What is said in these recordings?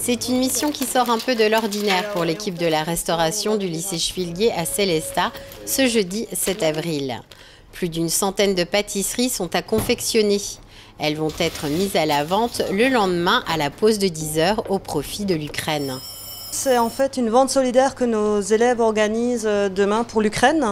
C'est une mission qui sort un peu de l'ordinaire pour l'équipe de la restauration du lycée Schwillier à Sélestat ce jeudi 7 avril. Plus d'une centaine de pâtisseries sont à confectionner. Elles vont être mises à la vente le lendemain à la pause de 10 h au profit de l'Ukraine. C'est en fait une vente solidaire que nos élèves organisent demain pour l'Ukraine.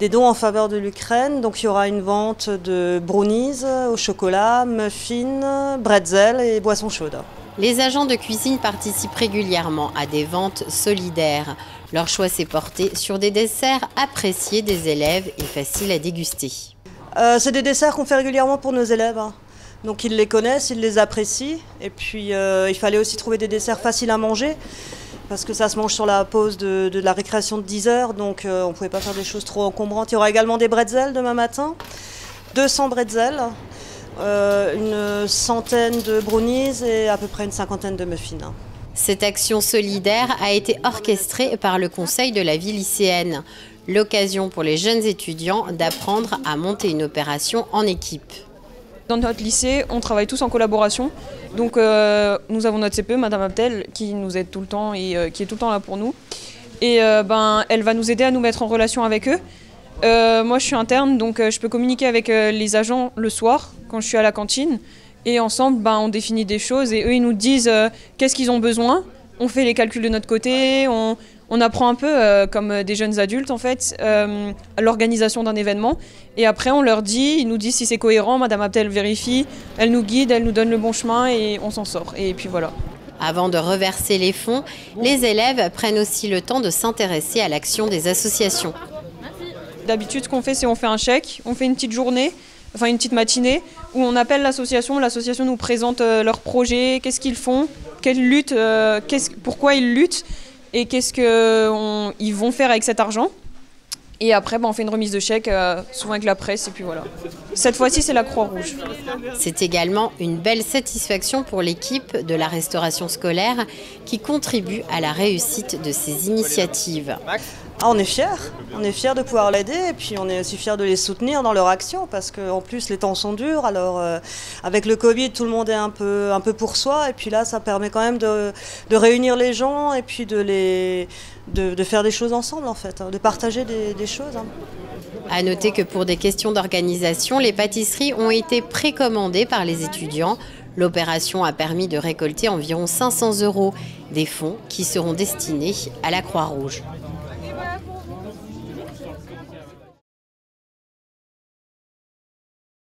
Des dons en faveur de l'Ukraine. Donc il y aura une vente de brownies au chocolat, muffins, bretzels et boissons chaudes. Les agents de cuisine participent régulièrement à des ventes solidaires. Leur choix s'est porté sur des desserts appréciés des élèves et faciles à déguster. C'est des desserts qu'on fait régulièrement pour nos élèves. Donc ils les connaissent, ils les apprécient. Et puis il fallait aussi trouver des desserts faciles à manger. Parce que ça se mange sur la pause de la récréation de 10 h, donc on ne pouvait pas faire des choses trop encombrantes. Il y aura également des bretzels demain matin, 200 bretzels, une centaine de brownies et à peu près une cinquantaine de muffins. Cette action solidaire a été orchestrée par le conseil de la vie lycéenne. L'occasion pour les jeunes étudiants d'apprendre à monter une opération en équipe. Dans notre lycée, on travaille tous en collaboration. Donc nous avons notre CPE, Madame Abdel, qui nous aide tout le temps et qui est tout le temps là pour nous. Et elle va nous aider à nous mettre en relation avec eux. Moi je suis interne, donc je peux communiquer avec les agents le soir, quand je suis à la cantine. Et ensemble, on définit des choses et eux ils nous disent qu'est-ce qu'ils ont besoin. On fait les calculs de notre côté, on apprend un peu, comme des jeunes adultes en fait, l'organisation d'un événement. Et après on leur dit, ils nous disent si c'est cohérent, Madame Abdel vérifie, elle nous guide, elle nous donne le bon chemin et on s'en sort. Et puis voilà. Avant de reverser les fonds, les élèves prennent aussi le temps de s'intéresser à l'action des associations. D'habitude ce qu'on fait, c'est on fait un chèque, on fait une petite journée, enfin une petite matinée, où on appelle l'association nous présente leur projet, qu'est-ce qu'ils font, quelle lutte, pourquoi ils luttent et qu'est-ce qu'ils vont faire avec cet argent. Et après, on fait une remise de chèque, souvent avec la presse, et puis voilà. Cette fois-ci, c'est la Croix-Rouge. C'est également une belle satisfaction pour l'équipe de la restauration scolaire qui contribue à la réussite de ces initiatives. On est fiers de pouvoir l'aider et puis on est aussi fiers de les soutenir dans leur action parce qu'en plus les temps sont durs. Alors avec le Covid, tout le monde est un peu pour soi et puis là ça permet quand même de réunir les gens et puis de faire des choses ensemble en fait, de partager des choses. À noter que pour des questions d'organisation, les pâtisseries ont été précommandées par les étudiants. L'opération a permis de récolter environ 500 €, des fonds qui seront destinés à la Croix-Rouge.